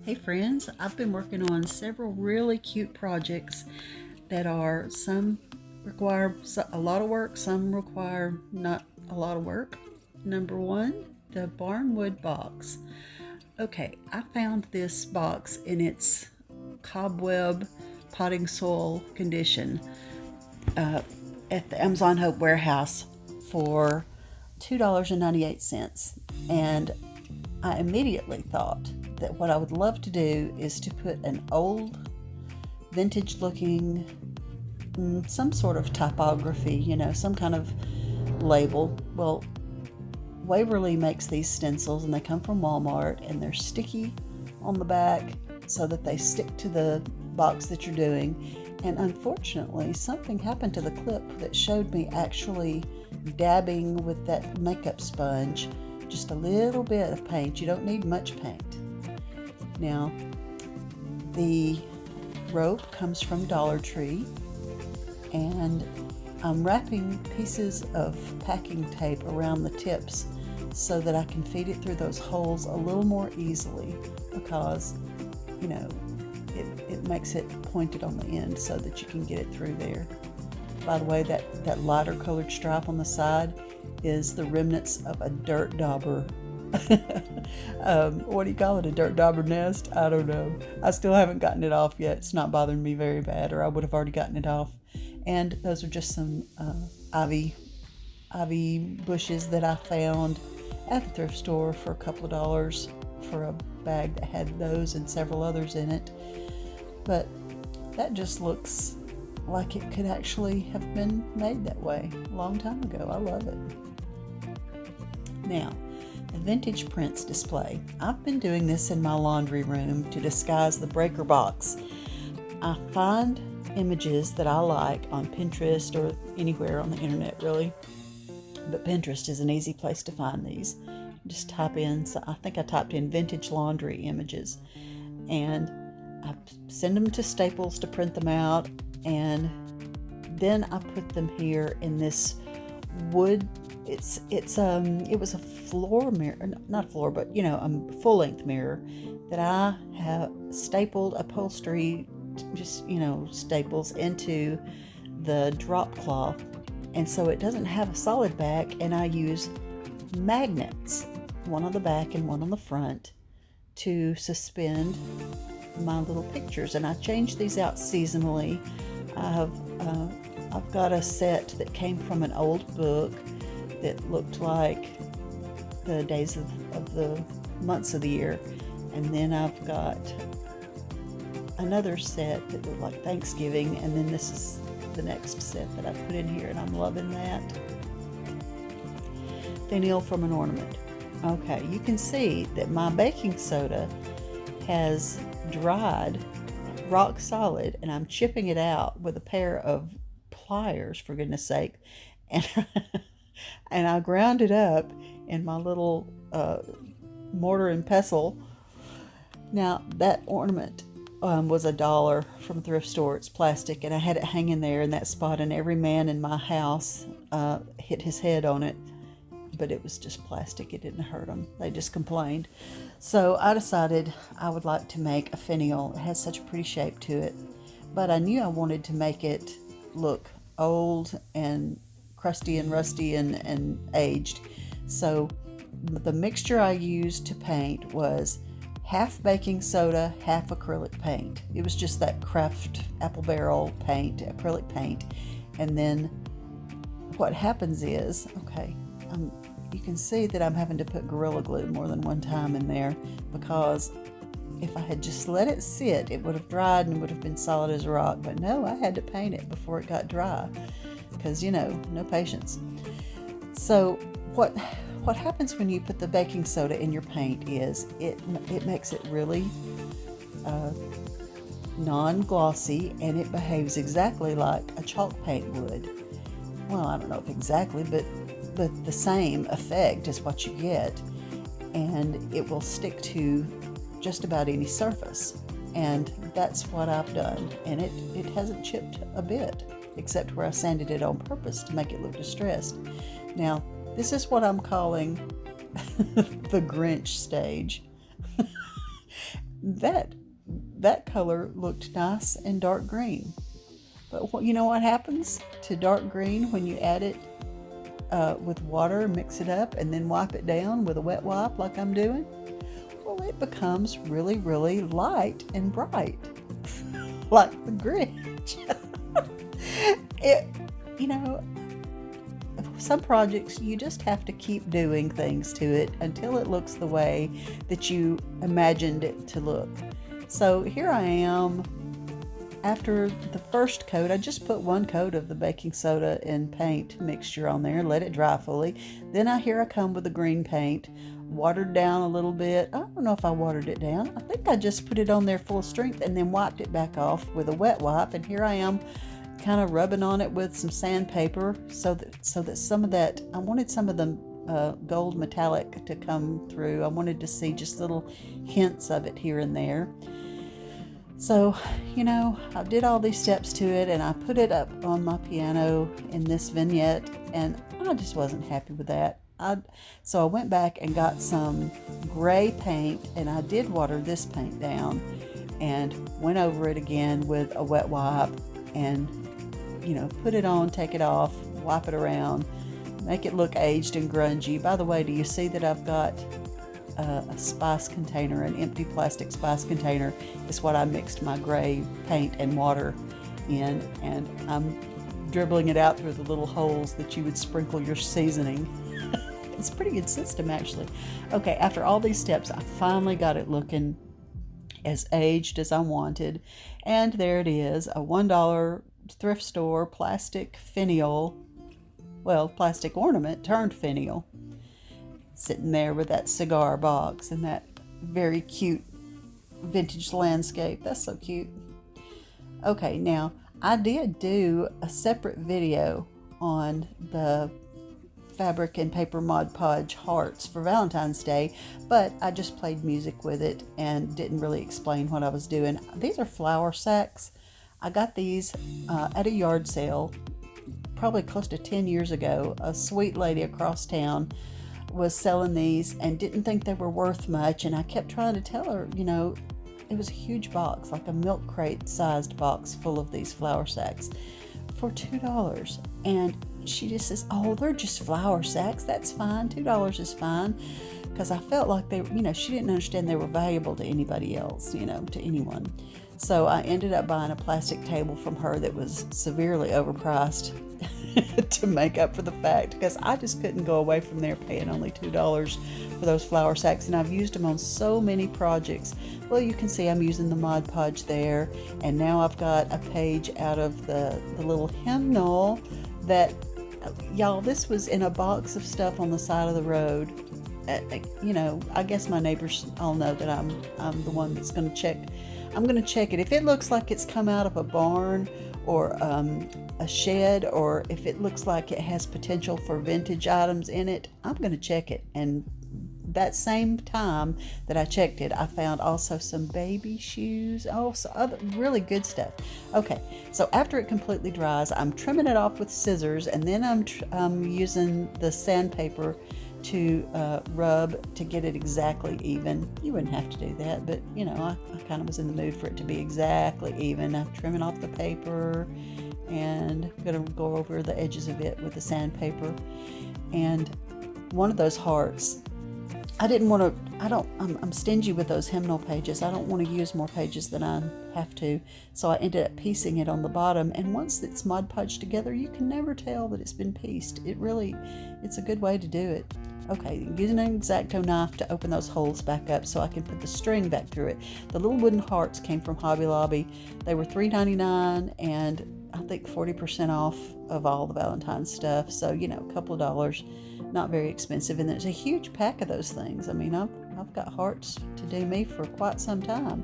Hey friends, I've been working on several really cute projects that are some require a lot of work, some require not a lot of work. Number one, the Barnwood Box. Okay, I found this box in its cobweb potting soil condition at the Amazon Hope warehouse for $2.98. And I immediately thought that what I would love to do is to put an old, vintage looking, some sort of typography, some kind of label. Well, Waverly makes these stencils and they come from Walmart and they're sticky on the back so that they stick to the box that you're doing. And unfortunately, something happened to the clip that showed me actually dabbing with that makeup sponge just a little bit of paint. You don't need much paint. Now, the rope comes from Dollar Tree, and I'm wrapping pieces of packing tape around the tips so that I can feed it through those holes a little more easily because, it makes it pointed on the end so that you can get it through there. By the way, that lighter colored stripe on the side is the remnants of a dirt dauber. What do you call it? A dirt dauber nest? I don't know. I still haven't gotten it off yet. It's not bothering me very bad, or I would have already gotten it off. And those are just some ivy bushes that I found at the thrift store for a couple of dollars for a bag that had those and several others in it. But that just looks like it could actually have been made that way a long time ago. I love it. Now, the vintage prints display. I've been doing this in my laundry room to disguise the breaker box. I find images that I like on Pinterest or anywhere on the internet, really. But Pinterest is an easy place to find these. Just type in, so I think I typed in vintage laundry images, and I send them to Staples to print them out, and then I put them here in this wood. It was a floor mirror, not a floor, but a full length mirror that I have stapled upholstery, just staples into the drop cloth, and so it doesn't have a solid back, and I use magnets, one on the back and one on the front, to suspend my little pictures. And I change these out seasonally. I've got a set that came from an old book that looked like the days of the months of the year, and then I've got another set that looked like Thanksgiving, and then this is the next set that I put in here, and I'm loving that. Finial from an Ornament. Okay, you can see that my baking soda has dried rock solid, and I'm chipping it out with a pair of pliers, for goodness sake, and and I ground it up in my little mortar and pestle. Now, that ornament was $1 from a thrift store. It's plastic, and I had it hanging there in that spot, and every man in my house hit his head on it, but it was just plastic. It didn't hurt them. They just complained. So I decided I would like to make a finial. It has such a pretty shape to it, but I knew I wanted to make it look old and crusty and rusty and aged. So the mixture I used to paint was half baking soda, half acrylic paint. It was just that Kraft apple barrel paint, acrylic paint. And then what happens is, you can see that I'm having to put Gorilla Glue more than one time in there, because if I had just let it sit, it would have dried and would have been solid as a rock. But no, I had to paint it before it got dry, because no patience. So what happens when you put the baking soda in your paint is it makes it really non-glossy, and it behaves exactly like a chalk paint would. Well, I don't know if exactly, but the same effect is what you get, and it will stick to just about any surface. And that's what I've done, and it hasn't chipped a bit, except where I sanded it on purpose to make it look distressed. Now, this is what I'm calling the Grinch stage. that color looked nice in dark green. But you know what happens to dark green when you add it with water, mix it up, and then wipe it down with a wet wipe like I'm doing? Well, it becomes really, really light and bright, like the Grinch. it, you know, some projects you just have to keep doing things to it until it looks the way that you imagined it to look. So here I am. After the first coat, I just put one coat of the baking soda and paint mixture on there, let it dry fully. Then here I come with the green paint, watered down a little bit. I don't know if I watered it down. I think I just put it on there full strength and then wiped it back off with a wet wipe. And here I am kind of rubbing on it with some sandpaper so that some of that, I wanted some of the gold metallic to come through. I wanted to see just little hints of it here and there. So, I did all these steps to it and I put it up on my piano in this vignette, and I just wasn't happy with that. So I went back and got some gray paint, and I did water this paint down and went over it again with a wet wipe and, put it on, take it off, wipe it around, make it look aged and grungy. By the way, do you see that I've got a spice container, an empty plastic spice container is what I mixed my gray paint and water in, and I'm dribbling it out through the little holes that you would sprinkle your seasoning. It's a pretty good system, actually. Okay, after all these steps, I finally got it looking as aged as I wanted, and there it is, a $1 thrift store plastic finial, plastic ornament turned finial, sitting there with that cigar box and that very cute vintage landscape. That's so cute. Okay, now I did do a separate video on the fabric and paper Mod Podge hearts for Valentine's Day, but I just played music with it and didn't really explain what I was doing. These are flour sacks. I got these at a yard sale probably close to 10 years ago. A sweet lady across town was selling these and didn't think they were worth much, and I kept trying to tell her, it was a huge box, like a milk crate sized box full of these flour sacks for $2, and she just says, oh, they're just flour sacks, that's fine, $2 is fine, because I felt like they, she didn't understand they were valuable to anybody else, to anyone. So I ended up buying a plastic table from her that was severely overpriced to make up for the fact, because I just couldn't go away from there paying only $2 for those flour sacks, and I've used them on so many projects. Well, you can see I'm using the Mod Podge there, and now I've got a page out of the little hymnal that, y'all, this was in a box of stuff on the side of the road. I guess my neighbors all know that I'm the one that's going to check. I'm going to check it. If it looks like it's come out of a barn or a shed, or if it looks like it has potential for vintage items in it, I'm going to check it. And that same time that I checked it, I found also some baby shoes, so other really good stuff. Okay, so after it completely dries, I'm trimming it off with scissors, and then I'm using the sandpaper to rub to get it exactly even. You wouldn't have to do that, but I kind of was in the mood for it to be exactly even. I'm trimming off the paper and I'm going to go over the edges of it with the sandpaper. And one of those hearts, I'm stingy with those hymnal pages. I don't want to use more pages than I have to. So I ended up piecing it on the bottom. And once it's Mod Podged together, you can never tell that it's been pieced. It's a good way to do it. Okay, using an X-Acto knife to open those holes back up so I can put the string back through it. The little wooden hearts came from Hobby Lobby. They were $3.99 and I think 40% off of all the Valentine stuff. So, a couple of dollars, not very expensive. And there's a huge pack of those things. I mean, I've got hearts to do me for quite some time.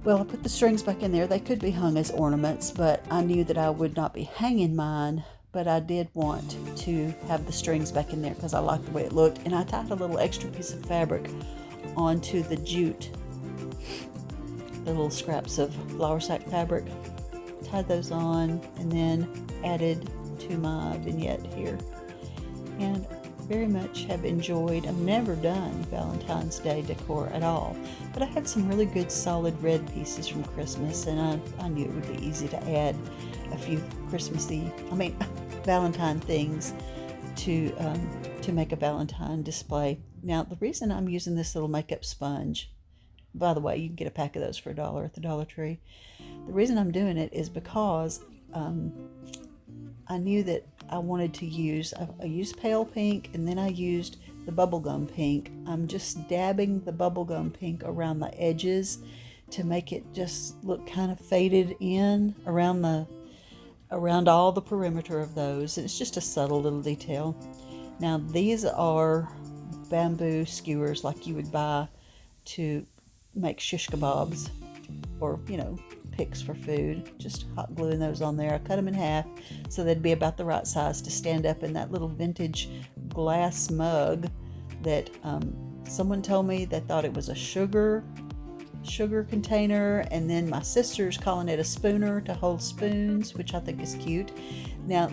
Well, I put the strings back in there. They could be hung as ornaments, but I knew that I would not be hanging mine. But I did want to have the strings back in there because I liked the way it looked. And I tied a little extra piece of fabric onto the jute, the little scraps of flour sack fabric. Tied those on and then added to my vignette here. And very much have enjoyed. I've never done Valentine's Day decor at all, but I had some really good solid red pieces from Christmas, and I knew it would be easy to add a few Valentine things to make a Valentine display. Now, the reason I'm using this little makeup sponge, by the way, you can get a pack of those for $1 at the Dollar Tree. The reason I'm doing it is because I knew that I wanted to use, I used pale pink, and then I used the bubblegum pink. I'm just dabbing the bubblegum pink around the edges to make it just look kind of faded in around all the perimeter of those. It's just a subtle little detail. Now, these are bamboo skewers like you would buy to make shish kebabs or, picks for food. Just hot gluing those on there. I cut them in half so they'd be about the right size to stand up in that little vintage glass mug that someone told me they thought it was a sugar container, and then my sister's calling it a spooner to hold spoons, which I think is cute. Now,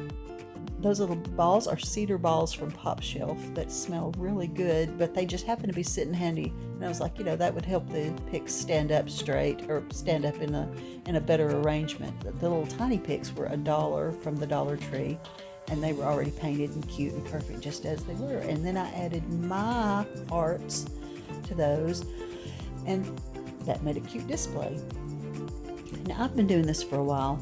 those little balls are cedar balls from Pop Shelf that smell really good, but they just happen to be sitting handy. And I was like, that would help the picks stand up straight or stand up in a better arrangement. The little tiny picks were $1 from the Dollar Tree, and they were already painted and cute and perfect just as they were. And then I added my hearts to those, and that made a cute display. Now, I've been doing this for a while.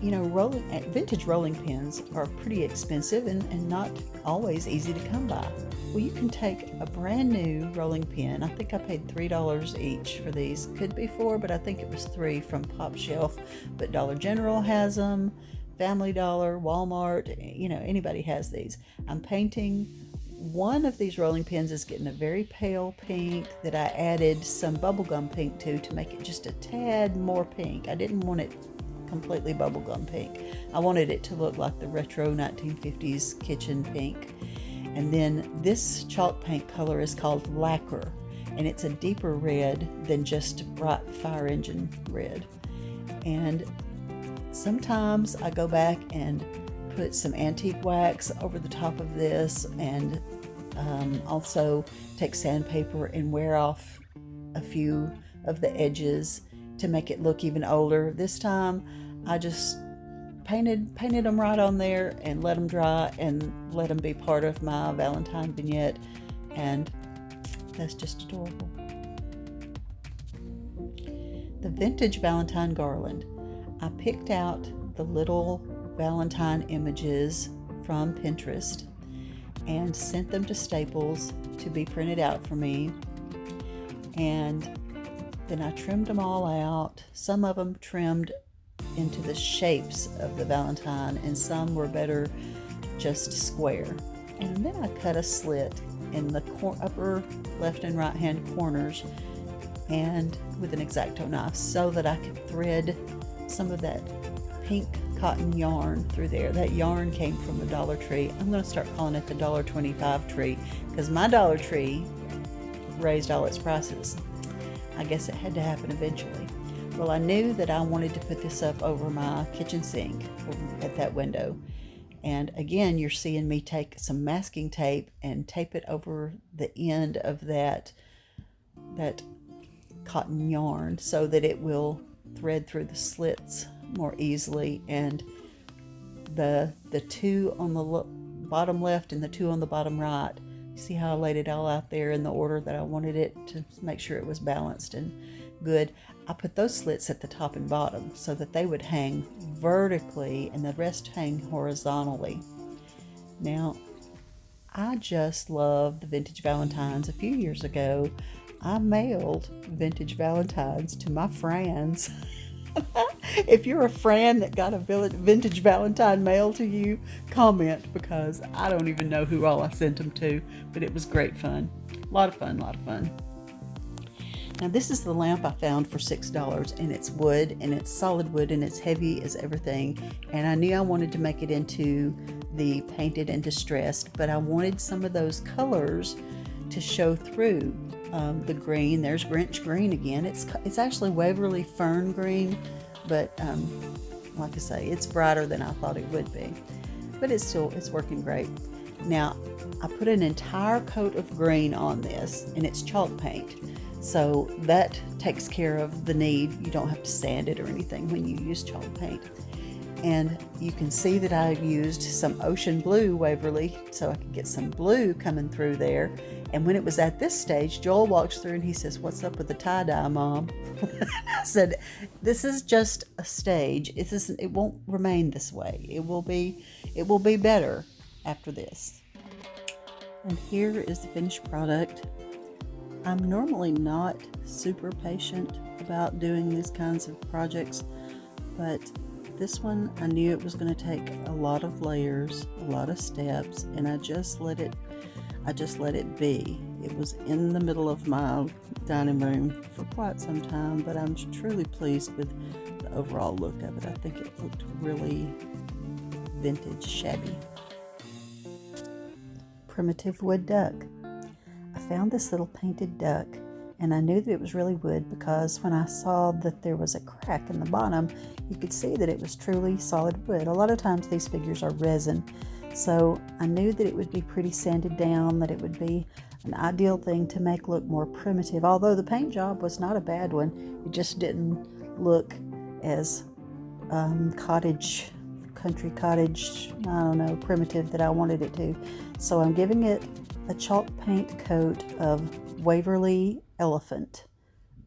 Vintage rolling pins are pretty expensive and not always easy to come by. Well, you can take a brand new rolling pin. I think I paid $3 each for these. Could be $4, but I think it was $3 from Pop Shelf. But Dollar General has them, Family Dollar, Walmart, anybody has these. I'm painting. One of these rolling pins is getting a very pale pink that I added some bubblegum pink to make it just a tad more pink. I didn't want it completely bubblegum pink. I wanted it to look like the retro 1950s kitchen pink. And then this chalk paint color is called Lacquer, and it's a deeper red than just bright fire engine red. And sometimes I go back and put some antique wax over the top of this, and also take sandpaper and wear off a few of the edges to make it look even older. This time I just painted them right on there and let them dry and let them be part of my Valentine vignette, and that's just adorable. The vintage Valentine garland. I picked out the little Valentine images from Pinterest and sent them to Staples to be printed out for me, and then I trimmed them all out. Some of them trimmed into the shapes of the Valentine, and some were better just square. And then I cut a slit in the upper left and right hand corners, and with an X-Acto knife, so that I could thread some of that pink cotton yarn through there. That yarn came from the Dollar Tree. I'm going to start calling it the $1.25 tree, because my Dollar Tree raised all its prices. I guess it had to happen eventually. Well, I knew that I wanted to put this up over my kitchen sink at that window. And again, you're seeing me take some masking tape and tape it over the end of that cotton yarn so that it will thread through the slits more easily. And the two on the bottom left and the two on the bottom right, see how I laid it all out there in the order that I wanted it, to make sure it was balanced and good. I put those slits at the top and bottom so that they would hang vertically and the rest hang horizontally. Now, I just love the vintage Valentines. A few years ago, I mailed vintage Valentines to my friends. If you're a friend that got a vintage Valentine mailed to you, comment, because I don't even know who all I sent them to, but it was great fun. A lot of fun. Now, this is the lamp I found for $6, and it's wood, and it's solid wood, and it's heavy as everything. And I knew I wanted to make it into the painted and distressed, but I wanted some of those colors to show through. The green, there's Grinch green again. It's actually Waverly Fern green, but like I say, it's brighter than I thought it would be. But it's working great. Now, I put an entire coat of green on this, and it's chalk paint. So that takes care of the need. You don't have to sand it or anything when you use chalk paint. And you can see that I used some ocean blue Waverly so I could get some blue coming through there. And when it was at this stage, Joel walks through and he says, "What's up with the tie-dye, Mom?" I said, "This is just a stage. It won't remain this way. It will be better after this." And here is the finished product. I'm normally not super patient about doing these kinds of projects, but this one I knew it was going to take a lot of layers, a lot of steps, and I just let it be. It was in the middle of my dining room for quite some time, but I'm truly pleased with the overall look of it. I think it looked really vintage, shabby. Primitive wood duck. I found this little painted duck, and I knew that it was really wood because when I saw that there was a crack in the bottom, you could see that it was truly solid wood. A lot of times these figures are resin, so I knew that it would be pretty sanded down, that it would be an ideal thing to make look more primitive. Although the paint job was not a bad one, it just didn't look as cottage, country cottage, I don't know, primitive that I wanted it to. So I'm giving it a chalk paint coat of Waverly Elephant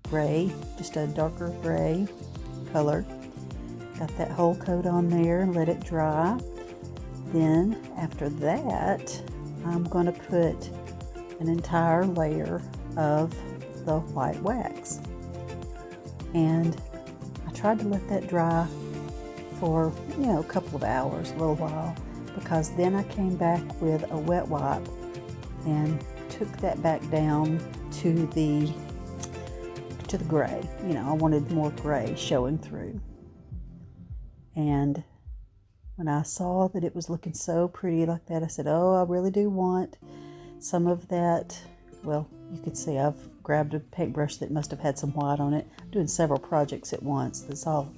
gray, just a darker gray color. Got that whole coat on there and let it dry. Then after that, I'm going to put an entire layer of the white wax. And I tried to let that dry for, a couple of hours, a little while, because then I came back with a wet wipe and took that back down to the gray. I wanted more gray showing through. And when I saw that it was looking so pretty like that, I said, "Oh, I really do want some of that." Well, you can see I've grabbed a paintbrush that must have had some white on it. I'm doing several projects at once. That's all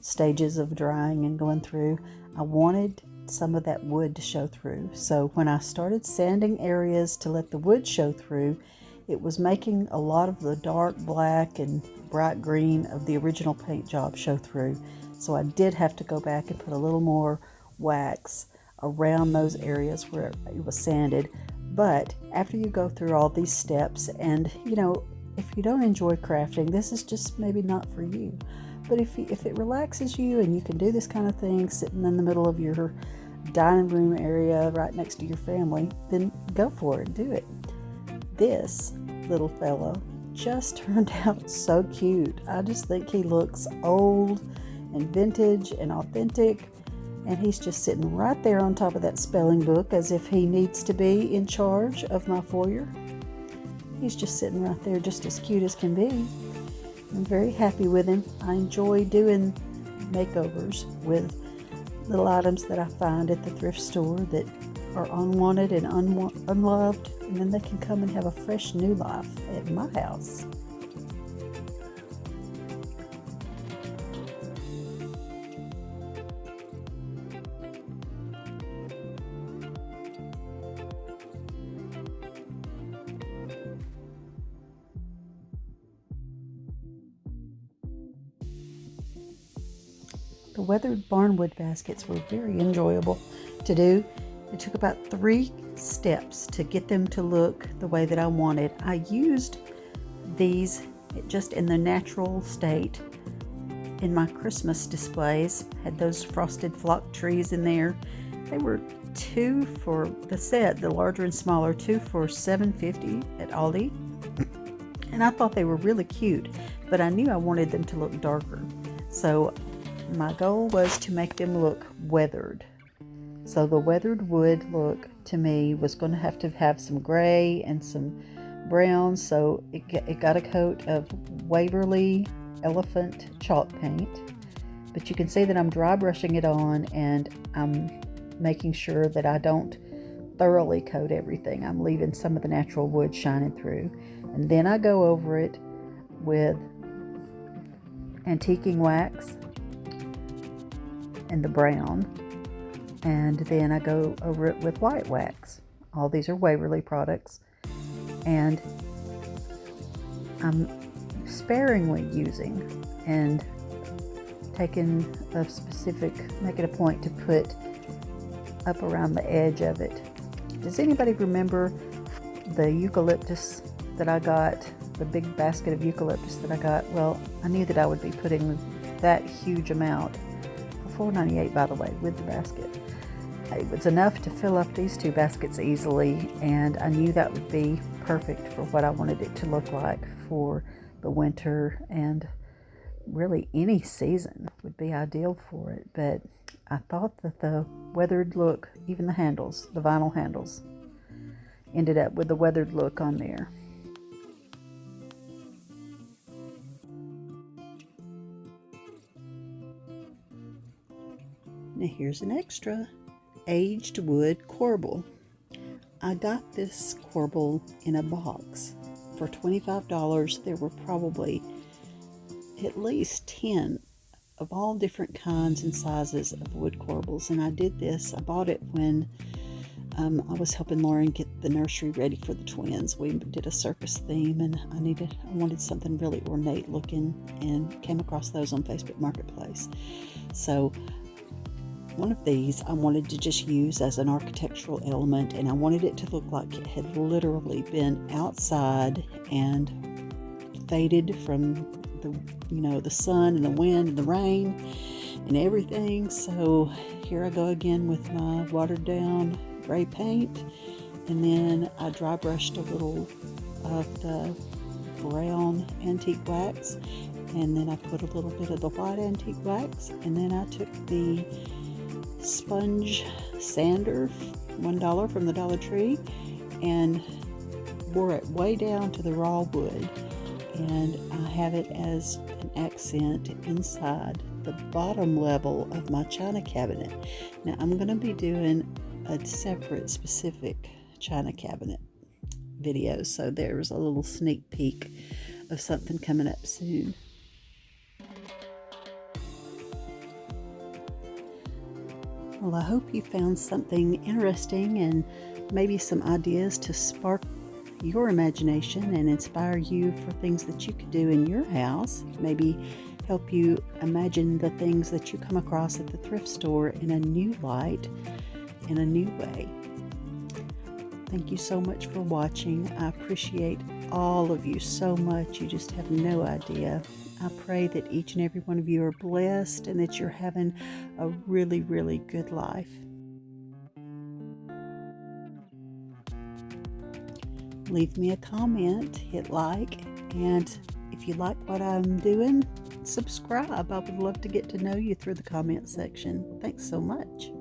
stages of drying and going through. I wanted some of that wood to show through. So when I started sanding areas to let the wood show through, it was making a lot of the dark black and bright green of the original paint job show through. So I did have to go back and put a little more wax around those areas where it was sanded. But after you go through all these steps, and if you don't enjoy crafting, this is just maybe not for you. But if it relaxes you and you can do this kind of thing sitting in the middle of your dining room area right next to your family, then go for it, do it. This little fellow just turned out so cute. I just think he looks old and vintage and authentic, and he's just sitting right there on top of that spelling book as if he needs to be in charge of my foyer. He's just sitting right there, just as cute as can be. I'm very happy with him. I enjoy doing makeovers with little items that I find at the thrift store that are unwanted and unloved, and then they can come and have a fresh new life at my house. The weathered barnwood baskets were very enjoyable to do. It took about 3 steps to get them to look the way that I wanted. I used these just in the natural state in my Christmas displays. Had those frosted flock trees in there. They were 2 for the set, the larger and smaller, 2 for $7.50 at Aldi. And I thought they were really cute, but I knew I wanted them to look darker. So my goal was to make them look weathered. So the weathered wood look to me was going to have some gray and some brown. So it got a coat of Waverly Elephant chalk paint. But you can see that I'm dry brushing it on, and I'm making sure that I don't thoroughly coat everything. I'm leaving some of the natural wood shining through. And then I go over it with antiquing wax and the brown, and then I go over it with white wax. All these are Waverly products, and I'm sparingly using and taking a specific, make it a point to put up around the edge of it. Does anybody remember the eucalyptus that I got, the big basket of eucalyptus that I got? Well, I knew that I would be putting that huge amount for $4.98, by the way, with the basket. It was enough to fill up these 2 baskets easily, and I knew that would be perfect for what I wanted it to look like for the winter, and really any season would be ideal for it. But I thought that the weathered look, even the handles, the vinyl handles, ended up with the weathered look on there. Now here's an extra. Aged wood corbel. I got this corbel in a box for $25. There were probably at least 10 of all different kinds and sizes of wood corbels, and I did this. I bought it when I was helping Lauren get the nursery ready for the twins. We did a circus theme, and I wanted something really ornate looking, and came across those on Facebook Marketplace. So one of these I wanted to just use as an architectural element, and I wanted it to look like it had literally been outside and faded from the sun and the wind and the rain and everything. So here I go again with my watered down gray paint, and then I dry brushed a little of the brown antique wax, and then I put a little bit of the white antique wax, and then I took the sponge sander, $1 from the Dollar Tree, and wore it way down to the raw wood, and I have it as an accent inside the bottom level of my china cabinet. Now I'm going to be doing a separate specific china cabinet video, so there's a little sneak peek of something coming up soon. Well, I hope you found something interesting and maybe some ideas to spark your imagination and inspire you for things that you could do in your house. Maybe help you imagine the things that you come across at the thrift store in a new light, in a new way. Thank you so much for watching. I appreciate all of you so much. You just have no idea. I pray that each and every one of you are blessed and that you're having a really, really good life. Leave me a comment, hit like, and if you like what I'm doing, subscribe. I would love to get to know you through the comment section. Thanks so much.